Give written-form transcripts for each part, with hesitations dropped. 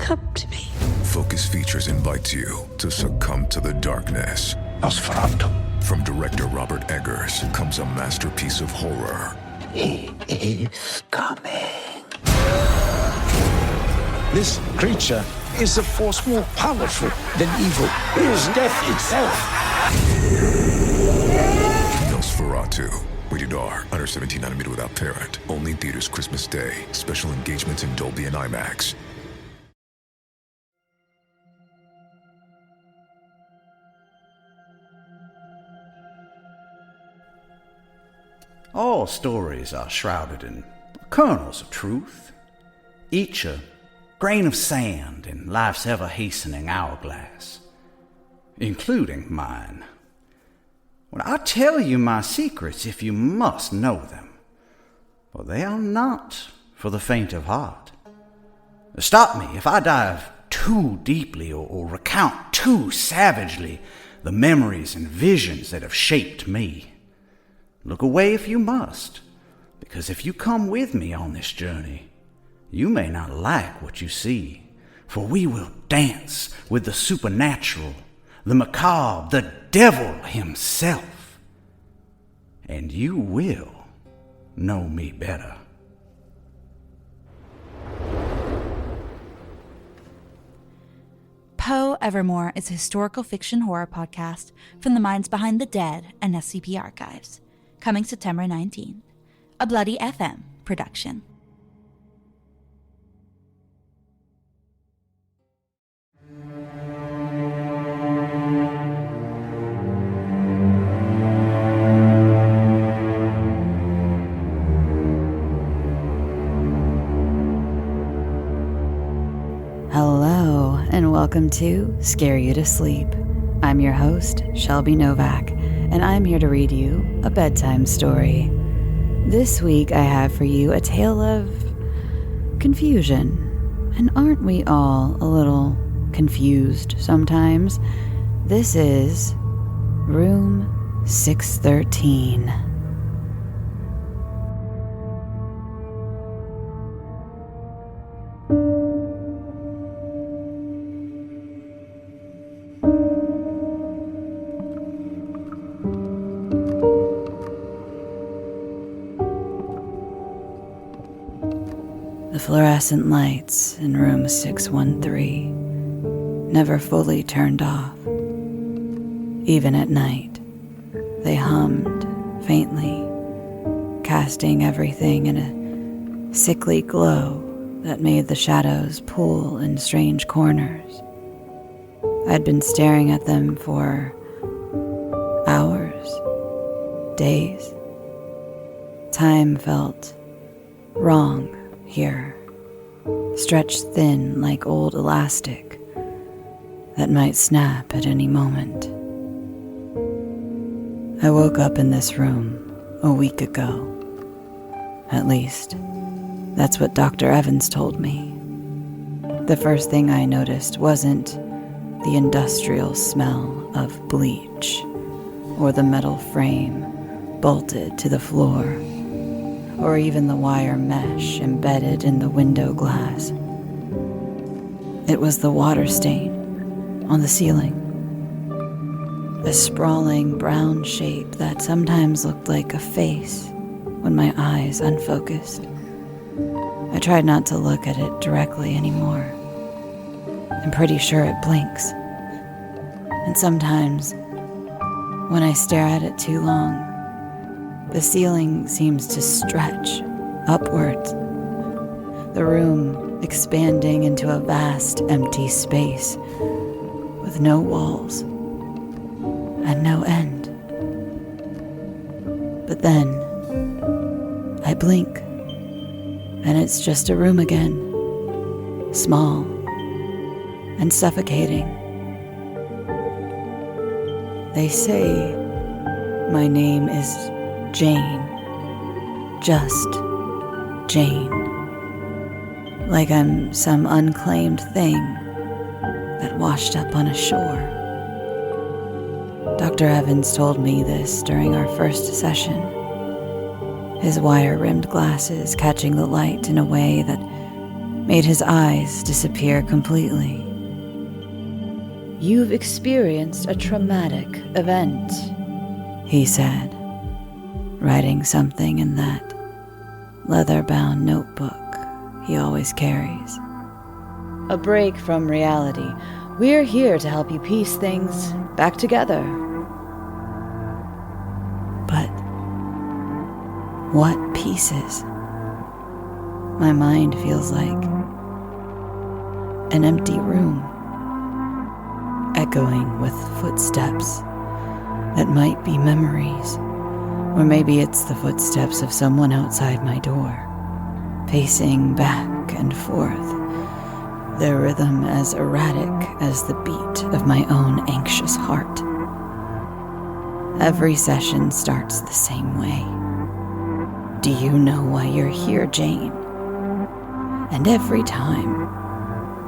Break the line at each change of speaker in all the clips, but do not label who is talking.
come to me.
Focus Features invites you to succumb to the darkness.
Nosferatu.
From director Robert Eggers comes a masterpiece of horror.
He is coming. This creature is a force more powerful than evil. It is death itself.
Nosferatu. Rated R. Under 17 without parent. Only in theaters Christmas Day. Special engagements in Dolby and IMAX.
All stories are shrouded in kernels of truth, each a grain of sand in life's ever-hastening hourglass, including mine. When I tell you my secrets, if you must know them, well, they are not for the faint of heart. Stop me if I dive too deeply or recount too savagely the memories and visions that have shaped me. Look away if you must, because if you come with me on this journey, you may not like what you see, for we will dance with the supernatural, the macabre, the devil himself, and you will know me better.
Poe Evermore is a historical fiction horror podcast from the minds behind The Dead and SCP Archives. Coming September 19th. A Bloody FM production.
Hello, and welcome to Scare You to Sleep. I'm your host, Shelby Novak, and I'm here to read you a bedtime story. This week I have for you a tale of confusion. And aren't we all a little confused sometimes? This is Room 613. The fluorescent lights in room 613 never fully turned off. Even at night, they hummed faintly, casting everything in a sickly glow that made the shadows pool in strange corners. I'd been staring at them for hours, days. Time felt wrong here, stretched thin like old elastic that might snap at any moment. I woke up in this room a week ago. At least, that's what Dr. Evans told me. The first thing I noticed wasn't the industrial smell of bleach or the metal frame bolted to the floor, or even the wire mesh embedded in the window glass. It was the water stain on the ceiling, a sprawling brown shape that sometimes looked like a face when my eyes unfocused. I tried not to look at it directly anymore. I'm pretty sure it blinks. And sometimes, when I stare at it too long, the ceiling seems to stretch upwards, the room expanding into a vast empty space with no walls and no end. But then, I blink, and it's just a room again, small and suffocating. They say my name is Jane. Just Jane. Like I'm some unclaimed thing that washed up on a shore. Dr. Evans told me this during our first session, his wire-rimmed glasses catching the light in a way that made his eyes disappear completely. "You've experienced a traumatic event," he said, writing something in that leather-bound notebook he always carries. "A break from reality. We're here to help you piece things back together." But what pieces? My mind feels like an empty room, echoing with footsteps that might be memories, or maybe it's the footsteps of someone outside my door, pacing back and forth, their rhythm as erratic as the beat of my own anxious heart. Every session starts the same way. "Do you know why you're here, Jane?" And every time,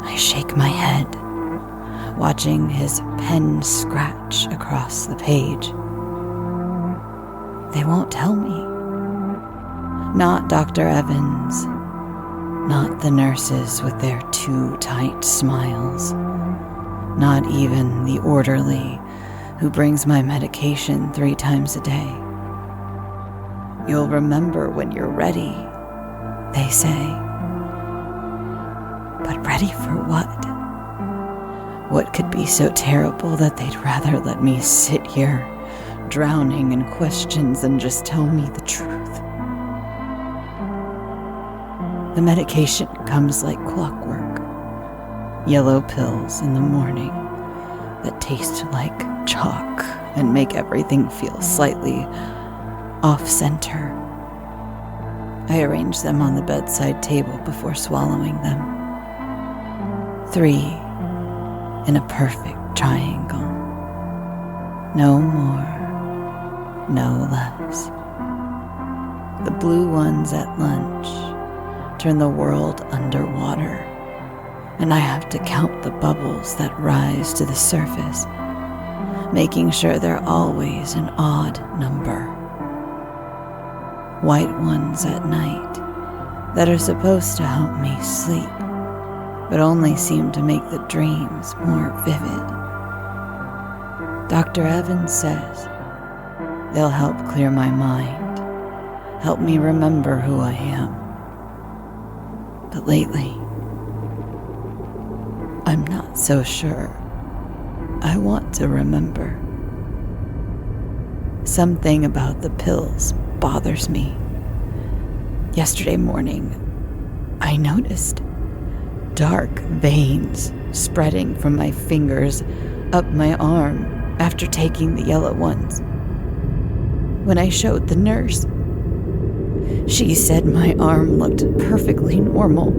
I shake my head, watching his pen scratch across the page. They won't tell me. Not Dr. Evans. Not the nurses with their too tight smiles. Not even the orderly who brings my medication 3 times a day. "You'll remember when you're ready," they say. But ready for what? What could be so terrible that they'd rather let me sit here, drowning in questions, than just tell me the truth? The medication comes like clockwork. Yellow pills in the morning that taste like chalk and make everything feel slightly off-center. I arrange them on the bedside table before swallowing them. 3 in a perfect triangle. No more, no less. The blue ones at lunch turn the world underwater, and I have to count the bubbles that rise to the surface, making sure they're always an odd number. White ones at night that are supposed to help me sleep, but only seem to make the dreams more vivid. Dr. Evans says they'll help clear my mind, help me remember who I am. But lately, I'm not so sure I want to remember. Something about the pills bothers me. Yesterday morning, I noticed dark veins spreading from my fingers up my arm after taking the yellow ones. When I showed the nurse, she said my arm looked perfectly normal,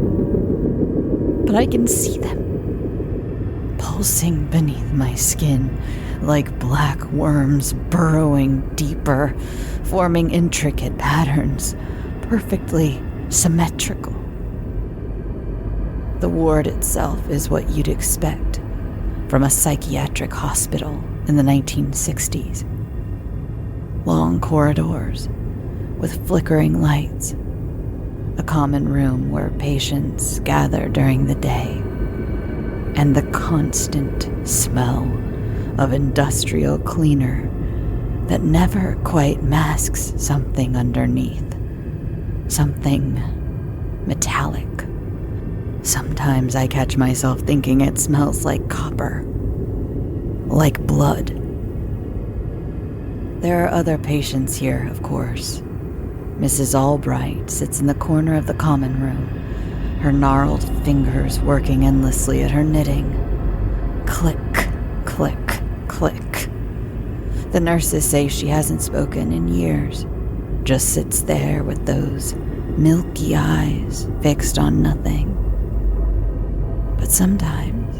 but I can see them pulsing beneath my skin like black worms burrowing deeper, forming intricate patterns, perfectly symmetrical. The ward itself is what you'd expect from a psychiatric hospital in the 1960s. Long corridors with flickering lights, a common room where patients gather during the day, and the constant smell of industrial cleaner that never quite masks something underneath, something metallic. Sometimes I catch myself thinking it smells like copper, like blood. There are other patients here, of course. Mrs. Albright sits in the corner of the common room, her gnarled fingers working endlessly at her knitting. Click, click, click. The nurses say she hasn't spoken in years, just sits there with those milky eyes fixed on nothing. But sometimes,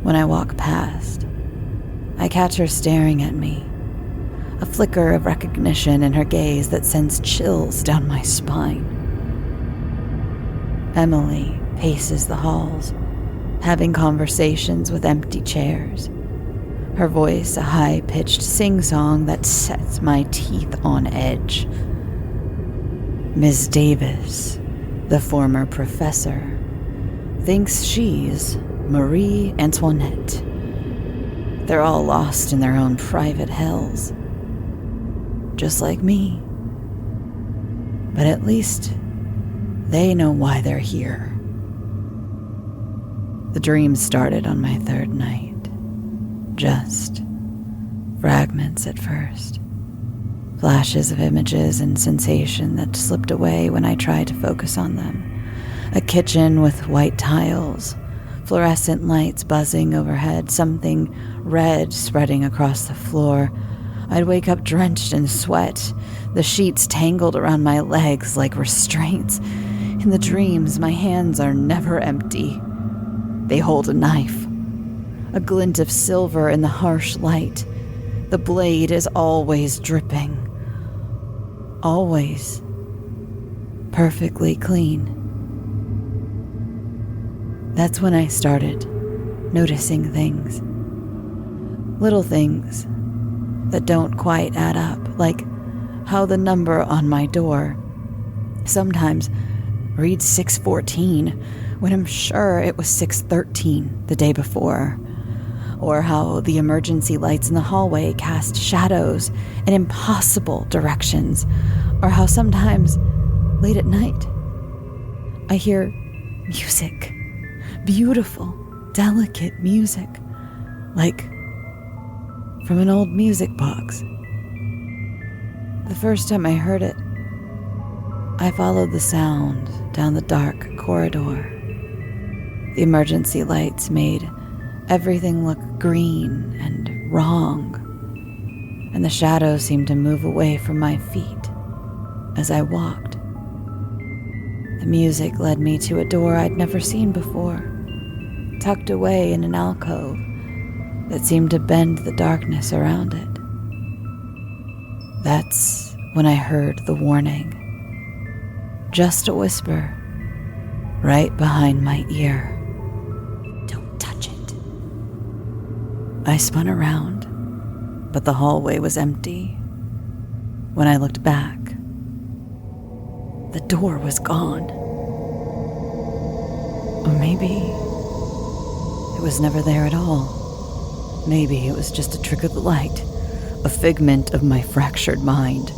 when I walk past, I catch her staring at me, a flicker of recognition in her gaze that sends chills down my spine. Emily paces the halls, having conversations with empty chairs, her voice a high-pitched sing-song that sets my teeth on edge. Ms. Davis The former professor thinks she's Marie Antoinette. They're all lost in their own private hells, just like me. But at least they know why they're here. The dreams started on my third night. Just fragments at first. Flashes of images and sensation that slipped away when I tried to focus on them. A kitchen with white tiles, fluorescent lights buzzing overhead, something red spreading across the floor. I'd wake up drenched in sweat, the sheets tangled around my legs like restraints. In the dreams, my hands are never empty. They hold a knife, a glint of silver in the harsh light. The blade is always dripping. Always perfectly clean. That's when I started noticing things. Little things that don't quite add up, like how the number on my door sometimes reads 614 when I'm sure it was 613 the day before. Or how the emergency lights in the hallway cast shadows in impossible directions. Or how sometimes, late at night, I hear music. Beautiful, delicate music. Like from an old music box. The first time I heard it, I followed the sound down the dark corridor. The emergency lights made everything look green and wrong, and the shadows seemed to move away from my feet as I walked. The music led me to a door I'd never seen before, tucked away in an alcove that seemed to bend the darkness around it. That's when I heard the warning. Just a whisper, right behind my ear. Don't touch it. I spun around, but the hallway was empty. When I looked back, the door was gone. Or maybe it was never there at all. Maybe it was just a trick of the light, a figment of my fractured mind.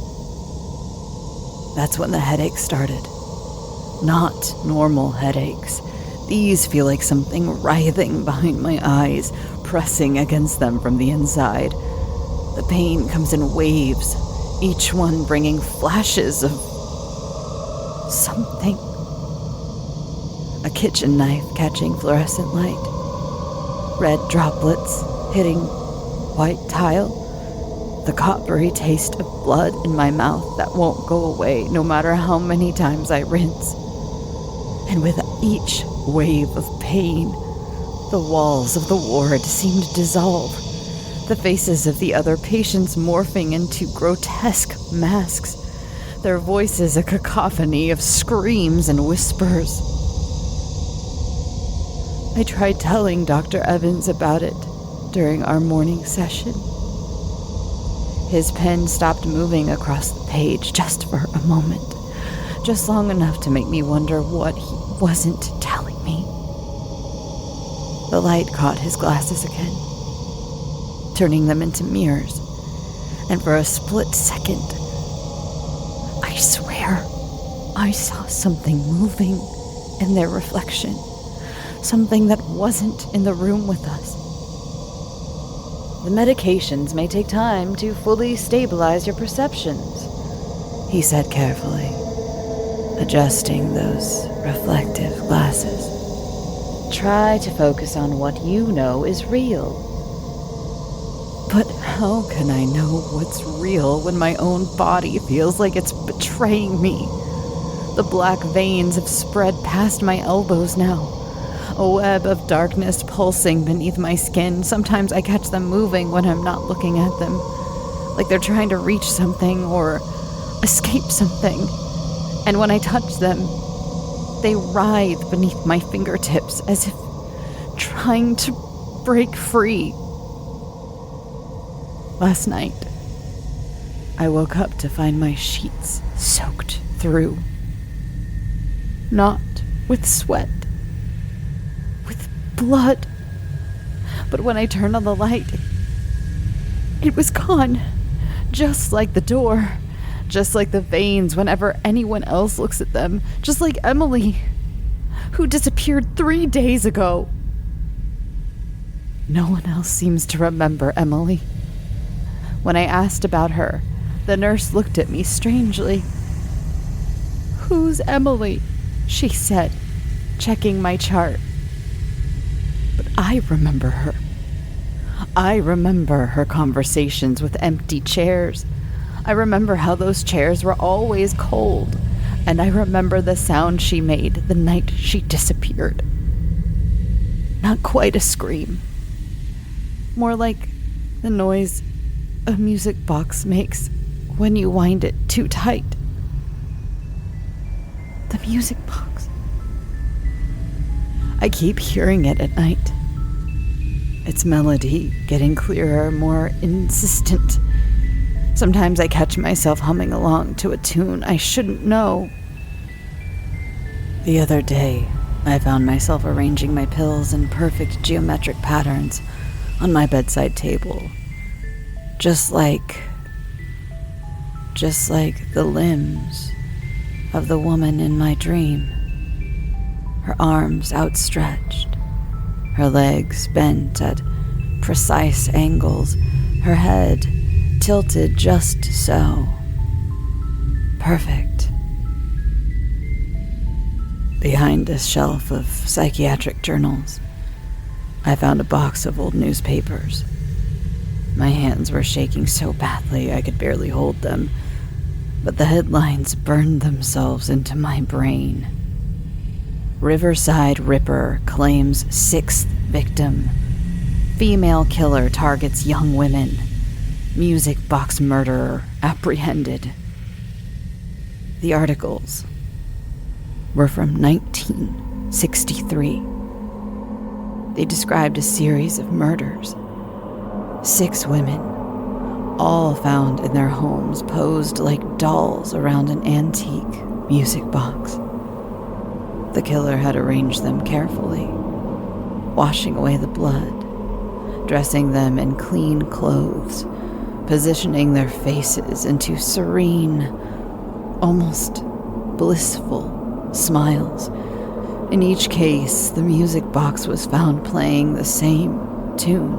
That's when the headaches started. Not normal headaches. These feel like something writhing behind my eyes, pressing against them from the inside. The pain comes in waves, each one bringing flashes of something. A kitchen knife catching fluorescent light. Red droplets hitting white tile. The coppery taste of blood in my mouth that won't go away no matter how many times I rinse. And with each wave of pain, the walls of the ward seem to dissolve, the faces of the other patients morphing into grotesque masks, their voices a cacophony of screams and whispers. I tried telling Dr. Evans about it during our morning session. His pen stopped moving across the page just for a moment, just long enough to make me wonder what he wasn't telling me. The light caught his glasses again, turning them into mirrors, and for a split second, I swear, I saw something moving in their reflection, something that wasn't in the room with us. The medications may take time to fully stabilize your perceptions, he said carefully, adjusting those reflective glasses. Try to focus on what you know is real. But how can I know what's real when my own body feels like it's betraying me? The black veins have spread past my elbows now. A web of darkness pulsing beneath my skin. Sometimes I catch them moving when I'm not looking at them, like they're trying to reach something or escape something. And when I touch them, they writhe beneath my fingertips as if trying to break free. Last night, I woke up to find my sheets soaked through. not with sweat, with blood. But when I turned on the light, it was gone. Just like the door. Just like the veins whenever anyone else looks at them. Just like Emily, who disappeared 3 days ago. No one else seems to remember Emily. When I asked about her, the nurse looked at me strangely. "Who's Emily?" she said, checking my chart. But I remember her. I remember her conversations with empty chairs. I remember how those chairs were always cold, and I remember the sound she made the night she disappeared. Not quite a scream. More like the noise a music box makes when you wind it too tight. The music box. I keep hearing it at night. Its melody getting clearer, more insistent. Sometimes I catch myself humming along to a tune I shouldn't know. The other day, I found myself arranging my pills in perfect geometric patterns on my bedside table. Just like the limbs of the woman in my dream. Her arms outstretched, her legs bent at precise angles, her head tilted just so. Perfect. Behind a shelf of psychiatric journals, I found a box of old newspapers. My hands were shaking so badly I could barely hold them, but the headlines burned themselves into my brain. Riverside Ripper claims 6th victim. Female killer targets young women. Music box murderer apprehended. The articles were from 1963. They described a series of murders. 6 women, all found in their homes, posed like dolls around an antique music box. The killer had arranged them carefully, washing away the blood, dressing them in clean clothes, positioning their faces into serene, almost blissful smiles. In each case, the music box was found playing the same tune.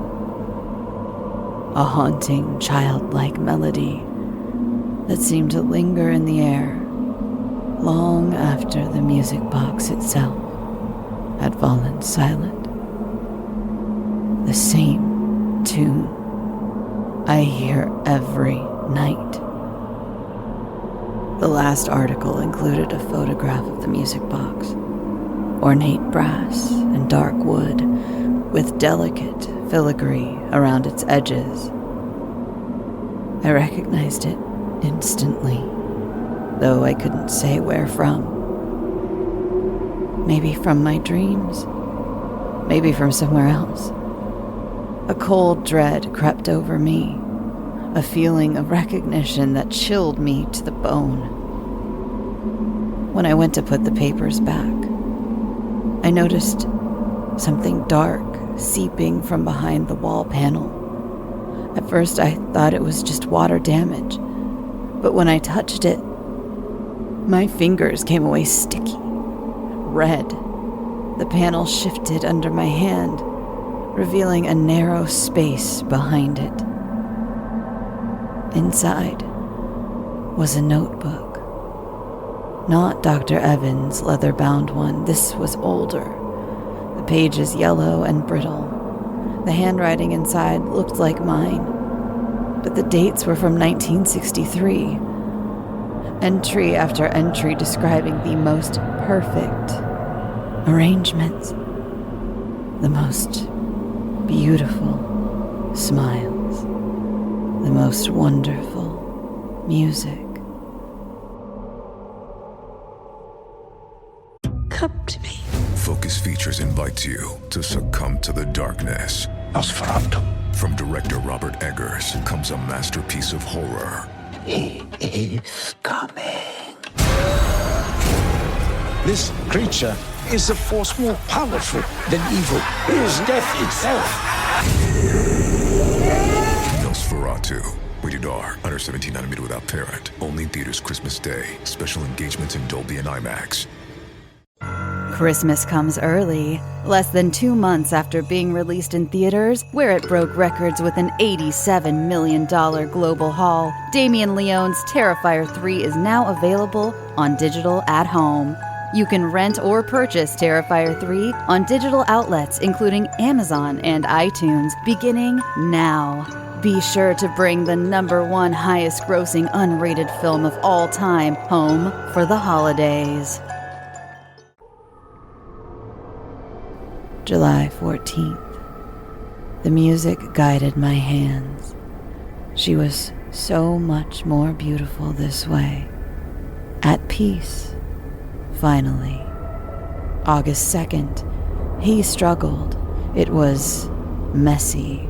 A haunting, childlike melody that seemed to linger in the air long after the music box itself had fallen silent. The same tune I hear every night. The last article included a photograph of the music box, ornate brass and dark wood with delicate filigree around its edges. I recognized it instantly, though I couldn't say where from. Maybe from my dreams, maybe from somewhere else. A cold dread crept over me, a feeling of recognition that chilled me to the bone. When I went to put the papers back, I noticed something dark seeping from behind the wall panel. At first I thought it was just water damage, but when I touched it, my fingers came away sticky, red. The panel shifted under my hand, revealing a narrow space behind it. Inside was a notebook. Not Dr. Evans' leather-bound one. This was older. The pages yellow and brittle. The handwriting inside looked like mine, but the dates were from 1963. Entry after entry describing the most perfect arrangements, the most beautiful smiles, the most wonderful music.
Come to me.
Focus Features invites you to succumb to the darkness.
Nosferatu.
From director Robert Eggers comes a masterpiece of horror.
He is coming. This creature is a force more powerful than evil. It is death itself.
Nosferatu. Rated R. Under 17 nanometer without parent. Only in theaters Christmas Day. Special engagements in Dolby and IMAX.
Christmas comes early, less than 2 months after being released in theaters, where it broke records with an $87 million global haul. Damien Leone's Terrifier 3 is now available on digital at home. You can rent or purchase Terrifier 3 on digital outlets including Amazon and iTunes, beginning now. Be sure to bring the #1 highest grossing unrated film of all time home for the holidays. July 14th. The music guided my hands. She was so much more beautiful this way. At peace, finally. August 2nd. He struggled. It was messy,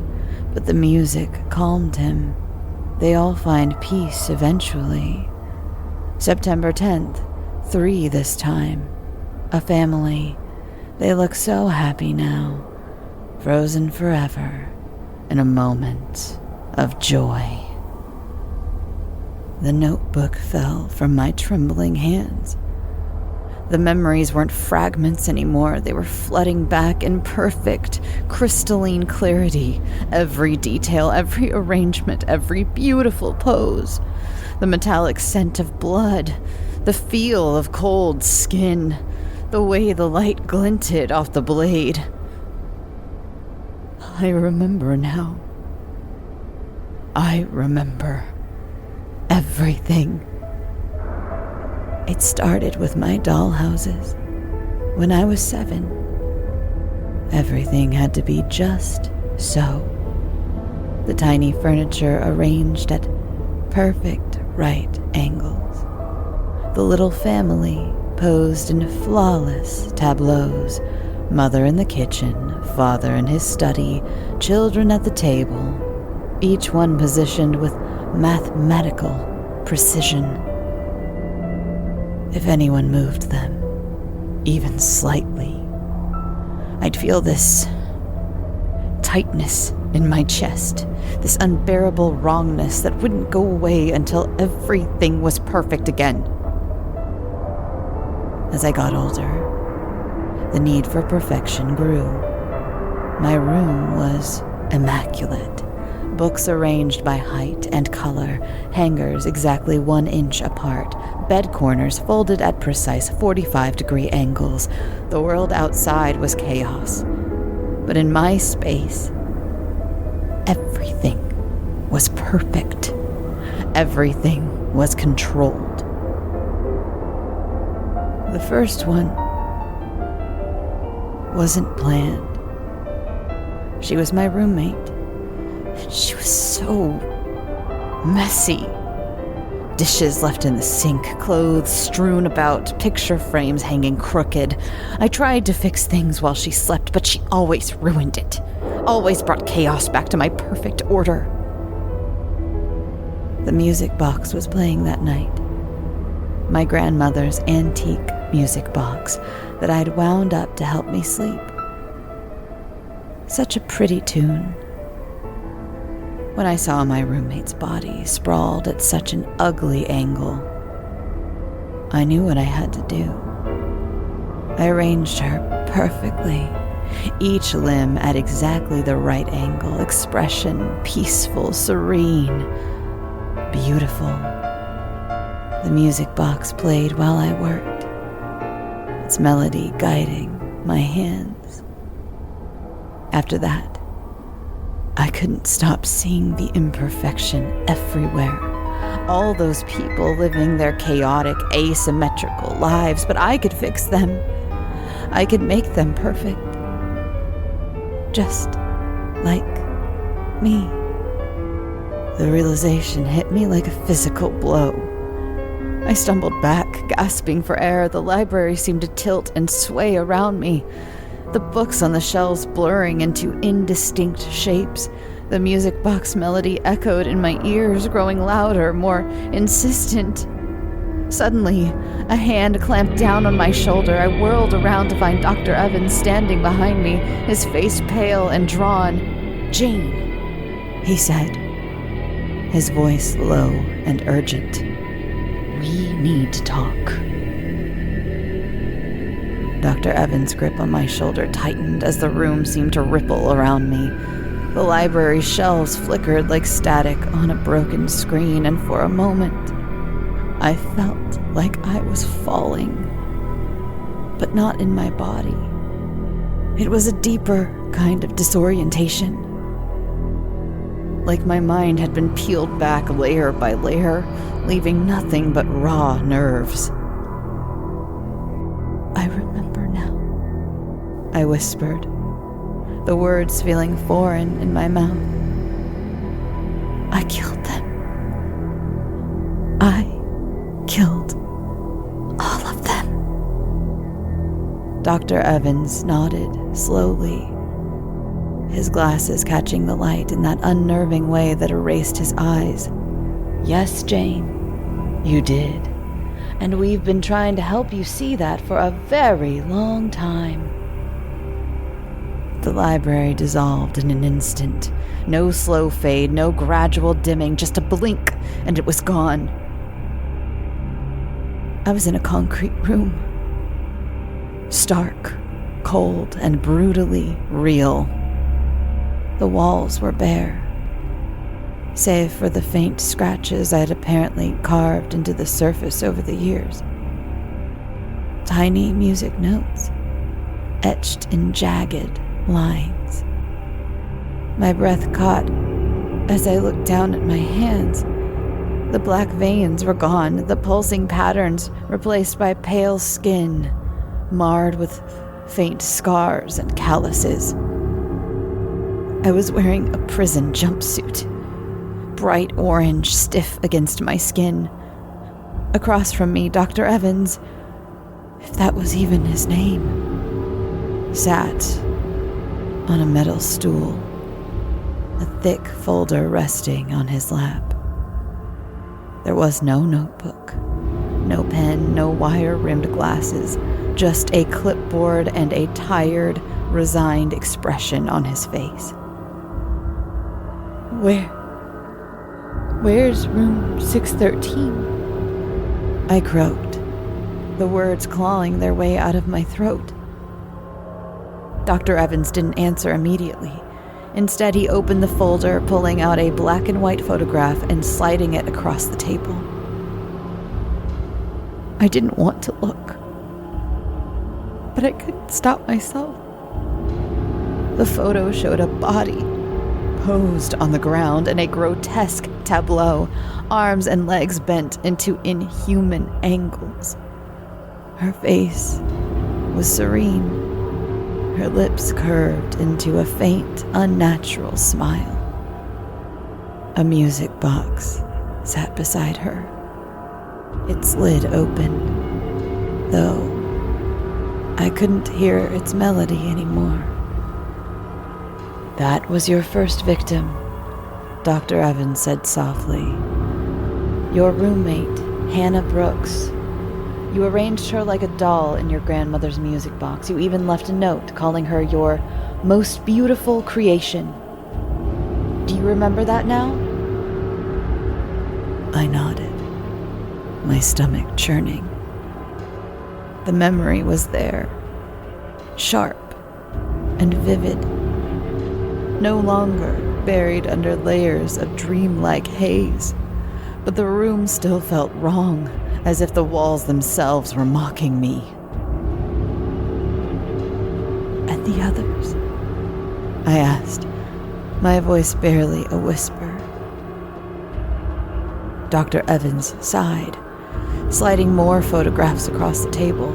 but the music calmed him. They all find peace eventually. September 10th. 3 this time. A family. They look so happy now, frozen forever in a moment of joy. The notebook fell from my trembling hands. The memories weren't fragments anymore. They were flooding back in perfect, crystalline clarity. Every detail, every arrangement, every beautiful pose. The metallic scent of blood, the feel of cold skin, the way the light glinted off the blade. I remember now. I remember everything. It started with my dollhouses. When I was 7, everything had to be just so. The tiny furniture arranged at perfect right angles. The little family posed in flawless tableaus. Mother in the kitchen, father in his study, children at the table, each one positioned with mathematical precision. If anyone moved them, even slightly, I'd feel this tightness in my chest, this unbearable wrongness that wouldn't go away until everything was perfect again. As I got older, the need for perfection grew. My room was immaculate. Books arranged by height and color, hangers exactly 1 inch apart, bed corners folded at precise 45-degree angles. The world outside was chaos. But in my space, everything was perfect. Everything was controlled. The first one wasn't planned. She was my roommate. She was so messy. Dishes left in the sink, clothes strewn about, picture frames hanging crooked. I tried to fix things while she slept, but she always ruined it. Always brought chaos back to my perfect order. The music box was playing that night. My grandmother's antique music box that I'd wound up to help me sleep. Such a pretty tune. When I saw my roommate's body sprawled at such an ugly angle, I knew what I had to do. I arranged her perfectly, each limb at exactly the right angle, expression peaceful, serene, beautiful. The music box played while I worked, its melody guiding my hands. After that, I couldn't stop seeing the imperfection everywhere. All those people living their chaotic, asymmetrical lives, but I could fix them. I could make them perfect. Just like me. The realization hit me like a physical blow. I stumbled back, gasping for air. The library seemed to tilt and sway around me, the books on the shelves blurring into indistinct shapes. The music box melody echoed in my ears, growing louder, more insistent. Suddenly, a hand clamped down on my shoulder. I whirled around to find Dr. Evans standing behind me, his face pale and drawn. "Jane," he said, his voice low and urgent. "We need to talk." Dr. Evans' grip on my shoulder tightened as the room seemed to ripple around me. The library shelves flickered like static on a broken screen, and for a moment, I felt like I was falling, but not in my body. It was a deeper kind of disorientation, like my mind had been peeled back layer by layer, leaving nothing but raw nerves. "I remember now," I whispered, the words feeling foreign in my mouth. "I killed them. I killed all of them." Dr. Evans nodded slowly, his glasses catching the light in that unnerving way that erased his eyes. "Yes, Jane, you did. And we've been trying to help you see that for a very long time." The library dissolved in an instant. No slow fade, no gradual dimming, just a blink, and it was gone. I was in a concrete room. Stark, cold, and brutally real. The walls were bare, save for the faint scratches I had apparently carved into the surface over the years. Tiny music notes, etched in jagged lines. My breath caught as I looked down at my hands. The black veins were gone, the pulsing patterns replaced by pale skin, marred with faint scars and calluses. I was wearing a prison jumpsuit, bright orange, stiff against my skin. Across from me, Dr. Evans, if that was even his name, sat on a metal stool, a thick folder resting on his lap. There was no notebook, no pen, no wire-rimmed glasses, just a clipboard and a tired, resigned expression on his face. Where's room 613? I croaked, the words clawing their way out of my throat. Dr. Evans didn't answer immediately. Instead, he opened the folder, pulling out a black and white photograph and sliding it across the table. I didn't want to look, but I couldn't stop myself. The photo showed a body, posed on the ground in a grotesque tableau, arms and legs bent into inhuman angles. Her face was serene, her lips curved into a faint, unnatural smile. A music box sat beside her, its lid open, though I couldn't hear its melody anymore. "That was your first victim," Dr. Evans said softly. "Your roommate, Hannah Brooks. You arranged her like a doll in your grandmother's music box. You even left a note calling her your most beautiful creation. Do you remember that now?" I nodded, my stomach churning. The memory was there, sharp and vivid, no longer buried under layers of dreamlike haze, but the room still felt wrong, as if the walls themselves were mocking me. "And the others?" I asked, my voice barely a whisper. Dr. Evans sighed, sliding more photographs across the table,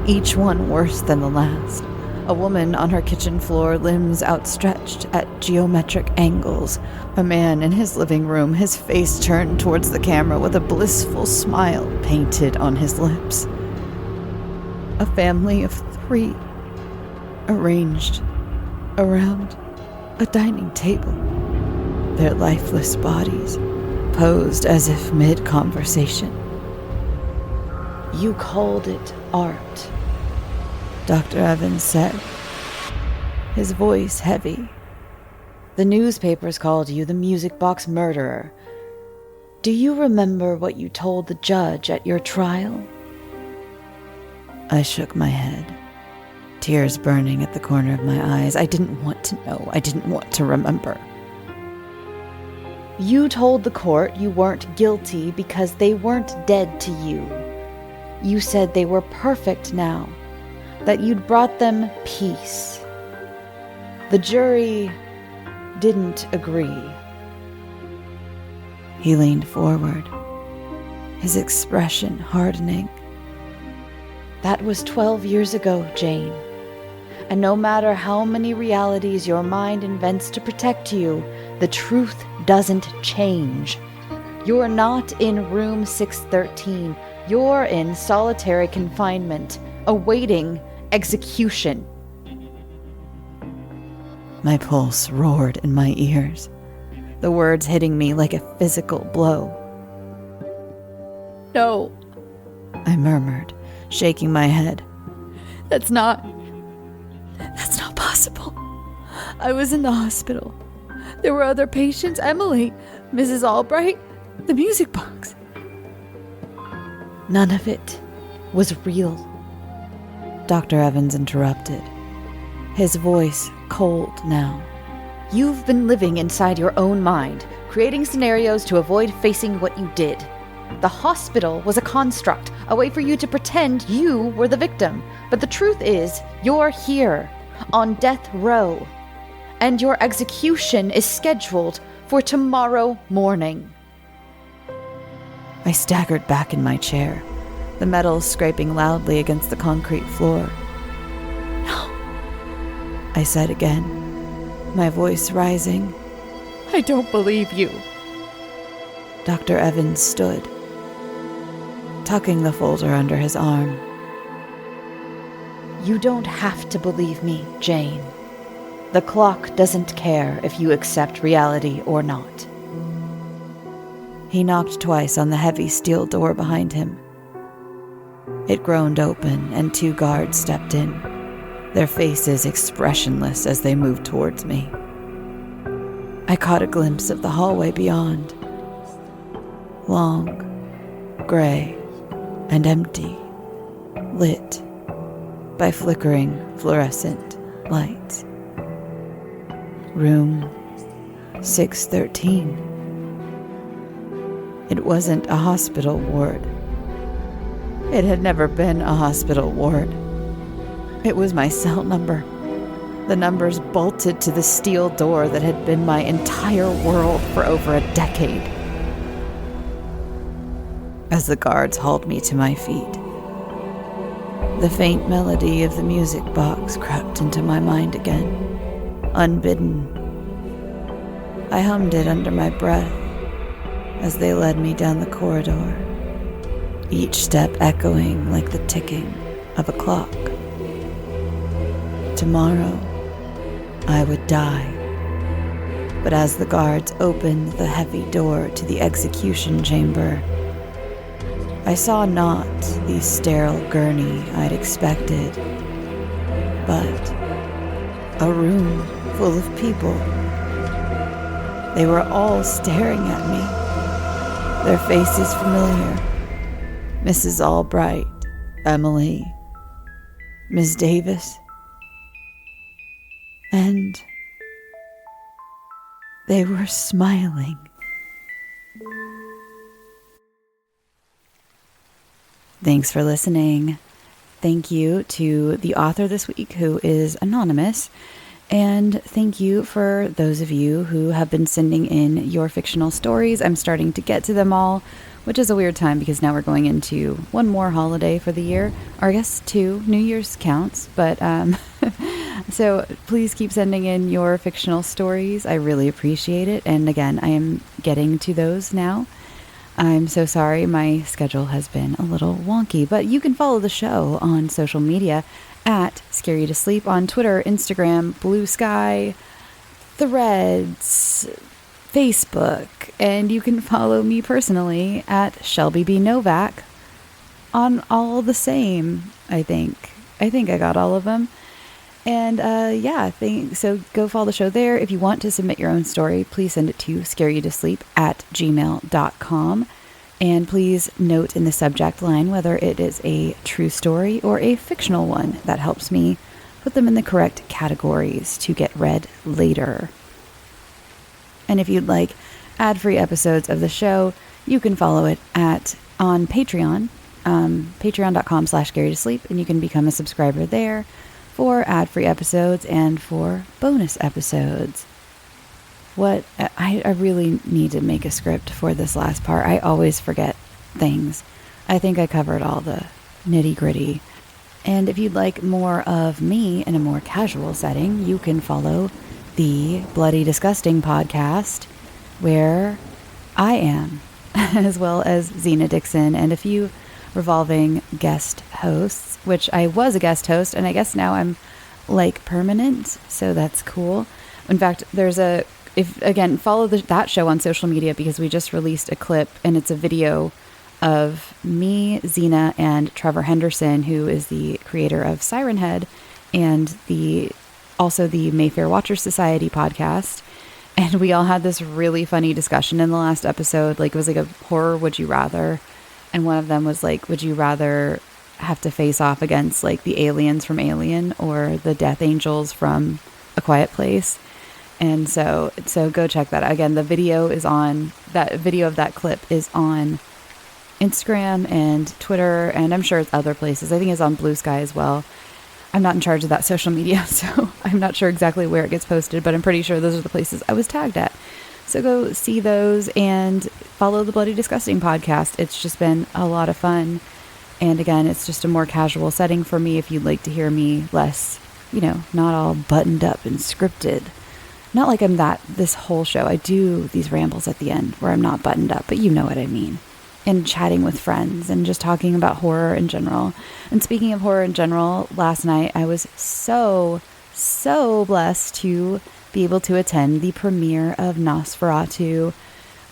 each one worse than the last. A woman on her kitchen floor, limbs outstretched at geometric angles. A man in his living room, his face turned towards the camera with a blissful smile painted on his lips. A family of 3, arranged around a dining table, their lifeless bodies posed as if mid-conversation. You called it art, Dr. Evans said, his voice heavy. The newspapers called you the music box murderer. Do you remember what you told the judge at your trial? I shook my head, tears burning at the corner of my eyes. I didn't want to know. I didn't want to remember. You told the court you weren't guilty because they weren't dead to you. You said they were perfect now, that you'd brought them peace. The jury didn't agree. He leaned forward, his expression hardening. That was 12 years ago, Jane. And no matter how many realities your mind invents to protect you, the truth doesn't change. You're not in room 613. You're in solitary confinement, awaiting execution. My pulse roared in my ears, the words hitting me like a physical blow. No, I murmured, shaking my head. That's not possible. I was in the hospital. There were other patients, Emily, Mrs. Albright, the music box. None of it was real. Dr. Evans interrupted, his voice cold now. You've been living inside your own mind, creating scenarios to avoid facing what you did. The hospital was a construct, a way for you to pretend you were the victim. But the truth is, you're here, on death row, and your execution is scheduled for tomorrow morning. I staggered back in my chair, the metal scraping loudly against the concrete floor. No, I said again, my voice rising. I don't believe you. Dr. Evans stood, tucking the folder under his arm. You don't have to believe me, Jane. The clock doesn't care if you accept reality or not. He knocked twice on the heavy steel door behind him. It groaned open, and 2 guards stepped in, their faces expressionless as they moved towards me. I caught a glimpse of the hallway beyond. Long, gray, and empty, lit by flickering fluorescent lights. Room 613. It wasn't a hospital ward. It had never been a hospital ward. It was my cell number. The numbers bolted to the steel door that had been my entire world for over a decade. As the guards hauled me to my feet, the faint melody of the music box crept into my mind again, unbidden. I hummed it under my breath as they led me down the corridor, each step echoing like the ticking of a clock. Tomorrow, I would die. But as the guards opened the heavy door to the execution chamber, I saw not the sterile gurney I'd expected, but a room full of people. They were all staring at me, their faces familiar. Mrs. Albright, Emily, Miss Davis, and they were smiling. Thanks for listening. Thank you to the author this week, who is anonymous. And thank you for those of you who have been sending in your fictional stories. I'm starting to get to them all, which is a weird time because now we're going into one more holiday for the year. Or I guess 2. New Year's counts. But so please keep sending in your fictional stories. I really appreciate it. And again, I am getting to those now. I'm so sorry, my schedule has been a little wonky, but you can follow the show on social media at scareyoutosleep on Twitter, Instagram, Blue Sky, Threads, Facebook, and you can follow me personally at Shelby B. Novak on all the same, I think. I got all of them. And so go follow the show there. If you want to submit your own story, please send it to scareyoutosleep@gmail.com. And please note in the subject line whether it is a true story or a fictional one. That helps me put them in the correct categories to get read later. And if you'd like ad-free episodes of the show, you can follow it on Patreon, patreon.com/scareyoutosleep, and you can become a subscriber there for ad-free episodes and for bonus episodes. I really need to make a script for this last part. I always forget things. I think I covered all the nitty-gritty. And if you'd like more of me in a more casual setting, you can follow the Bloody Disgusting podcast, where I am, as well as Xena Dixon and a few revolving guest hosts, which I was a guest host, and I guess now I'm like permanent, so that's cool. In fact, follow that show on social media, because we just released a clip, and it's a video of me, Xena, and Trevor Henderson, who is the creator of Siren Head and also the Mayfair Watchers Society podcast. And we all had this really funny discussion in the last episode. Like, it was like a horror would you rather. And one of them was like, would you rather have to face off against like the aliens from Alien or the Death Angels from A Quiet Place? And so go check that out. Again, the video of that clip is on Instagram and Twitter, and I'm sure it's other places. I think it's on Blue Sky as well. I'm not in charge of that social media, so I'm not sure exactly where it gets posted, but I'm pretty sure those are the places I was tagged at. So go see those and follow the Bloody Disgusting podcast. It's just been a lot of fun. And again, it's just a more casual setting for me if you'd like to hear me less, not all buttoned up and scripted. Not like I'm this whole show. I do these rambles at the end where I'm not buttoned up, but you know what I mean. And chatting with friends and just talking about horror in general. And speaking of horror in general, last night I was so blessed to be able to attend the premiere of Nosferatu.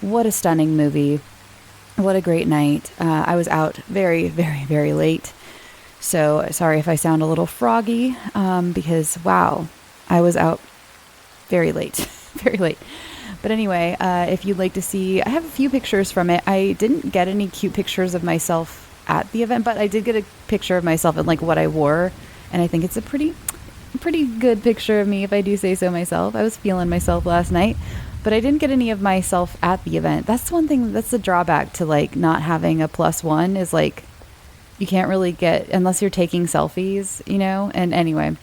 What a stunning movie. What a great night. I was out very, very, very late. So sorry if I sound a little froggy, because wow, I was out very late, very late. But anyway, if you'd like to see, I have a few pictures from it. I didn't get any cute pictures of myself at the event, but I did get a picture of myself and like what I wore. And I think it's a pretty good picture of me, if I do say so myself. I was feeling myself last night, but I didn't get any of myself at the event. That's one thing, that's the drawback to like not having a +1 is like, you can't really get, unless you're taking selfies, and anyway.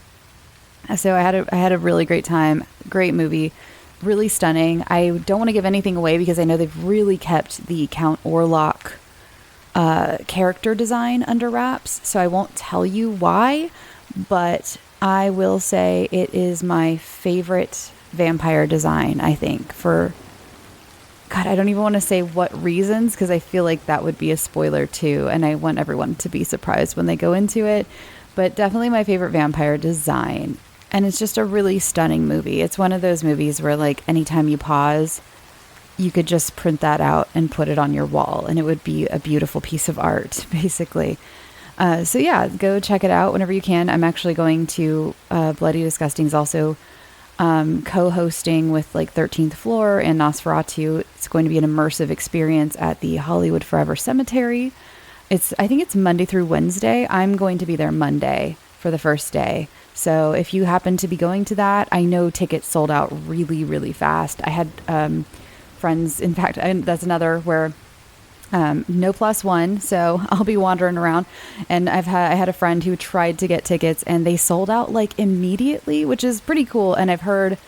So I had a really great time. Great movie. Really stunning. I don't want to give anything away because I know they've really kept the Count Orlok character design under wraps. So I won't tell you why, but I will say it is my favorite vampire design, I think. I don't even want to say what reasons, because I feel like that would be a spoiler too. And I want everyone to be surprised when they go into it. But definitely my favorite vampire design. And it's just a really stunning movie. It's one of those movies where like anytime you pause, you could just print that out and put it on your wall and it would be a beautiful piece of art, basically. So yeah, go check it out whenever you can. I'm actually going to Bloody Disgusting's also co-hosting with like 13th Floor and Nosferatu. It's going to be an immersive experience at the Hollywood Forever Cemetery. I think it's Monday through Wednesday. I'm going to be there Monday for the first day. So if you happen to be going to that, I know tickets sold out really, really fast. I had friends, in fact, that's another where no +1, so I'll be wandering around. And I had a friend who tried to get tickets and they sold out like immediately, which is pretty cool. And I've heard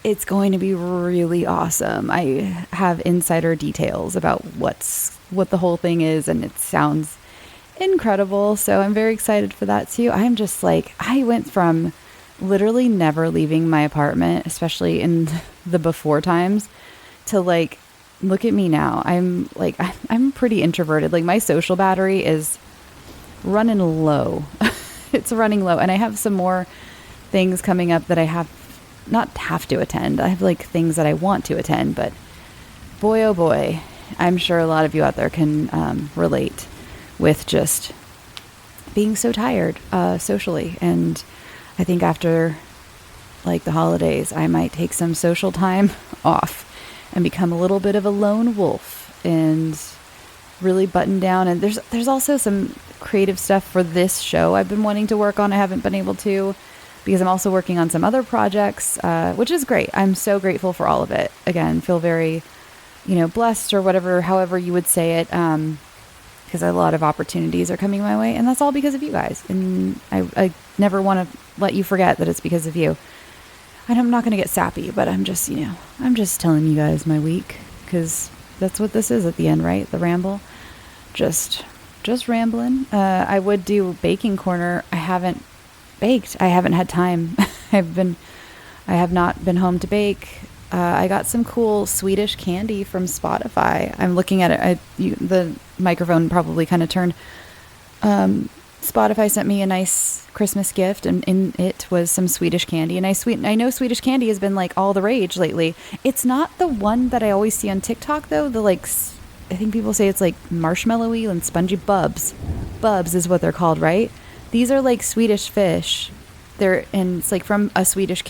it's going to be really awesome. I have insider details about what the whole thing is, and it sounds incredible. So I'm very excited for that too. I'm just like, I went from literally never leaving my apartment, especially in the before times, to like, look at me now. I'm pretty introverted. Like my social battery is running low. It's running low. And I have some more things coming up that I not have to attend. I have like things that I want to attend, but boy, oh boy, I'm sure a lot of you out there can relate. with just being so tired socially. And I think after like the holidays, I might take some social time off and become a little bit of a lone wolf and really button down. And there's also some creative stuff for this show I've been wanting to work on. I haven't been able to, because I'm also working on some other projects, which is great. I'm so grateful for all of it. Again, feel very, blessed, or whatever, however you would say it, because a lot of opportunities are coming my way, and that's all because of you guys. And I never want to let you forget that it's because of you. And I'm not going to get sappy, but I'm just, I'm just telling you guys my week, because that's what this is at the end, right? The ramble. Just rambling. I would do baking corner. I haven't baked. I haven't had time. I have not been home to bake. I got some cool Swedish candy from Spotify. I'm looking at it. The microphone probably kind of turned. Spotify sent me a nice Christmas gift, and in it was some Swedish candy. And I know Swedish candy has been like all the rage lately. It's not the one that I always see on TikTok though. I think people say it's like marshmallowy and spongy bubs. Bubs is what they're called, right? These are like Swedish fish. And it's like from a Swedish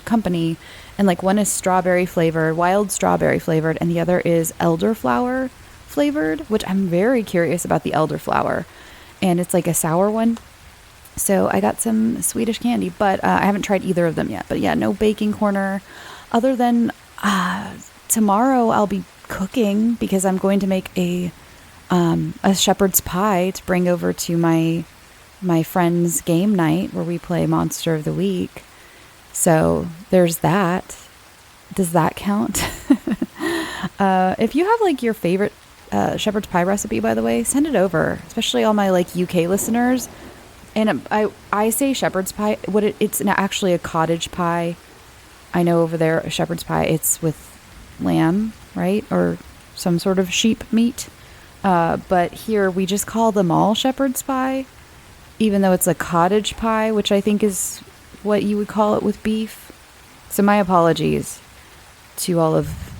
company, and like one is strawberry flavored, wild strawberry flavored, and the other is elderflower flavored, which I'm very curious about the elderflower. And it's like a sour one. So I got some Swedish candy, but I haven't tried either of them yet. But yeah, no baking corner, other than tomorrow I'll be cooking, because I'm going to make a shepherd's pie to bring over to my friend's game night where we play Monster of the Week. So there's that. Does that count? If you have like your favorite shepherd's pie recipe, by the way, send it over, especially all my like UK listeners. And I say shepherd's pie, it's actually a cottage pie. I know over there a shepherd's pie, it's with lamb, right? Or some sort of sheep meat. But here we just call them all shepherd's pie, even though it's a cottage pie, which I think is what you would call it with beef. So my apologies to all of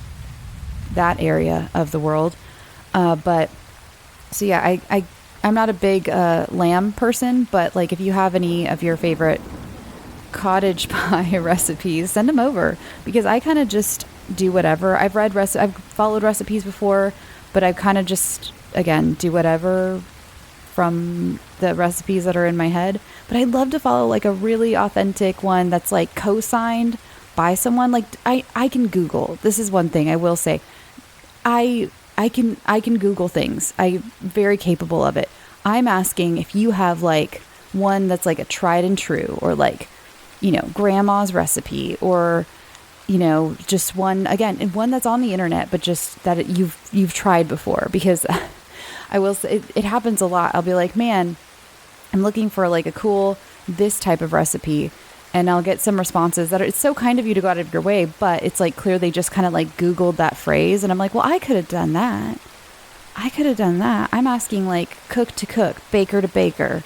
that area of the world. But so yeah, I'm not a big lamb person, but like if you have any of your favorite cottage pie recipes, send them over, because I kind of just do whatever. I've followed recipes before, but I kind of just, again, do whatever from the recipes that are in my head. But I'd love to follow like a really authentic one that's like co-signed by someone. Like I can Google. This is one thing I will say. I can Google things. I'm very capable of it. I'm asking if you have like one that's like a tried and true, or like, grandma's recipe, or, just one that's on the internet, but just that you've tried before. Because I will say it happens a lot. I'll be like, man, I'm looking for like a cool, this type of recipe. And I'll get some responses that it's so kind of you to go out of your way, but it's like clear they just kind of like Googled that phrase. And I'm like, well, I could have done that. I'm asking like cook to cook, baker to baker.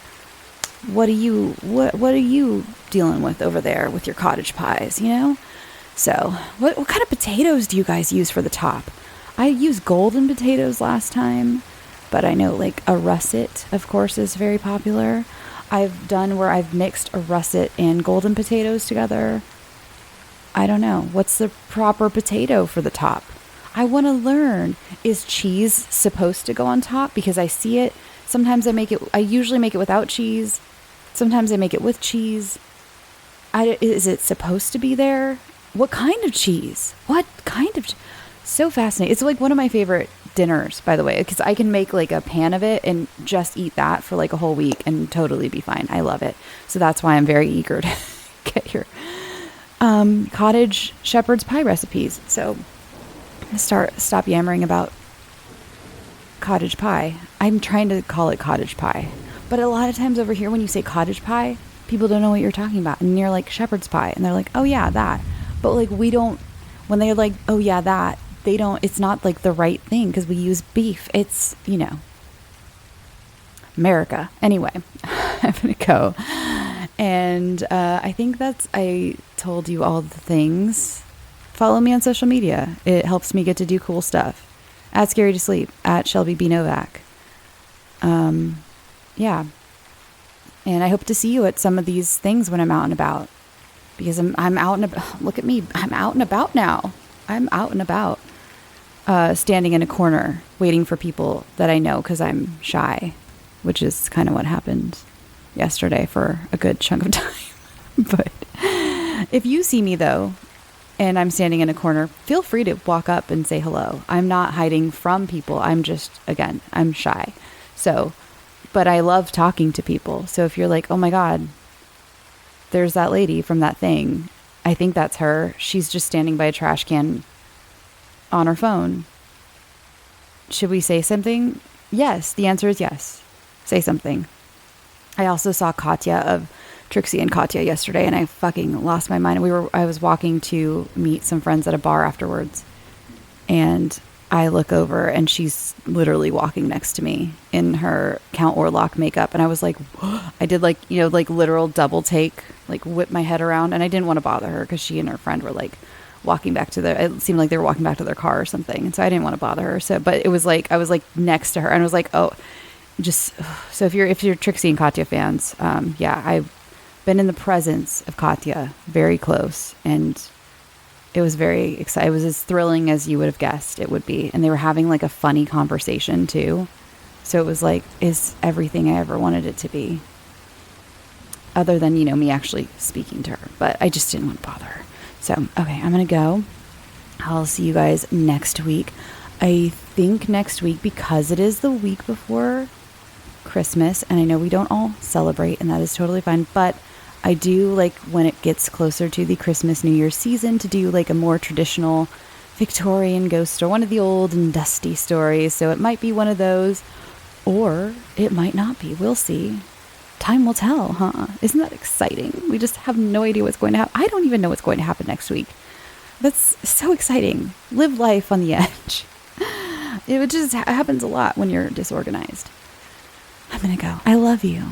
What are you dealing with over there with your cottage pies, So what kind of potatoes do you guys use for the top? I used golden potatoes last time, but I know like a russet, of course, is very popular. I've done where I've mixed a russet and golden potatoes together. I don't know. What's the proper potato for the top? I want to learn. Is cheese supposed to go on top? Because I see it. Sometimes I usually make it without cheese. Sometimes I make it with cheese. Is it supposed to be there? What kind of cheese? So fascinating. It's like one of my favorite dinners, by the way, because I can make like a pan of it and just eat that for like a whole week and totally be fine. I love it. So that's why I'm very eager to get your cottage shepherd's pie recipes. So stop yammering about cottage pie. I'm trying to call it cottage pie, but a lot of times over here when you say cottage pie, people don't know what you're talking about, and you're like shepherd's pie, and they're like, oh yeah, that. But like we don't. When they're like, oh yeah, that. They don't, it's not like the right thing because we use beef. It's, America. Anyway, I'm going to go. And I think I told you all the things. Follow me on social media. It helps me get to do cool stuff. At Scary to Sleep, at Shelby B. Novak. Yeah. And I hope to see you at some of these things when I'm out and about, because I'm out and about. Look at me. I'm out and about now. I'm out and about, standing in a corner waiting for people that I know because I'm shy, which is kind of what happened yesterday for a good chunk of time. But if you see me though, and I'm standing in a corner, feel free to walk up and say hello. I'm not hiding from people. I'm just, again, I'm shy. So, but I love talking to people. So if you're like, oh my God, there's that lady from that thing. I think that's her. She's just standing by a trash can on her phone. Should we say something? Yes. The answer is yes. Say something. I also saw Katya of Trixie and Katya yesterday, and I fucking lost my mind. I was walking to meet some friends at a bar afterwards, and I look over and she's literally walking next to me in her Count Orlok makeup. And I was like, I did like literal double take, like whip my head around. And I didn't want to bother her because she and her friend were like walking back to it seemed like they were walking back to their car or something. And so I didn't want to bother her. So, but it was like, I was like next to her and I was like, oh, so if you're Trixie and Katya fans, yeah, I've been in the presence of Katya, very close, and it was very exciting. It was as thrilling as you would have guessed it would be. And they were having like a funny conversation too. So it was like, is everything I ever wanted it to be. Other than, me actually speaking to her. But I just didn't want to bother her. So, okay, I'm going to go. I'll see you guys next week. I think next week, because it is the week before Christmas, and I know we don't all celebrate, and that is totally fine, but I do like when it gets closer to the Christmas New Year season to do like a more traditional Victorian ghost story, one of the old and dusty stories. So it might be one of those, or it might not be. We'll see. Time will tell, huh? Isn't that exciting? We just have no idea what's going to happen. I don't even know what's going to happen next week. That's so exciting. Live life on the edge. It just happens a lot when you're disorganized. I'm gonna go. I love you.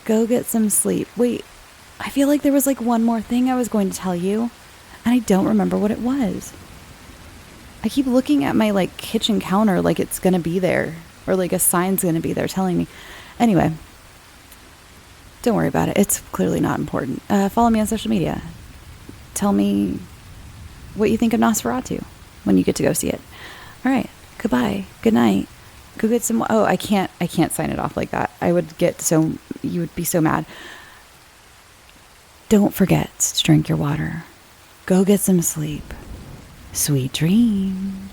Go get some sleep. Wait, I feel like there was like one more thing I was going to tell you, and I don't remember what it was. I keep looking at my like kitchen counter like it's going to be there, or like a sign's going to be there telling me. Anyway, don't worry about it. It's clearly not important. Follow me on social media. Tell me what you think of Nosferatu when you get to go see it. All right. Goodbye. Good night. Go get some. Oh, I can't sign it off like that. You would be so mad. Don't forget to drink your water. Go get some sleep. Sweet dreams.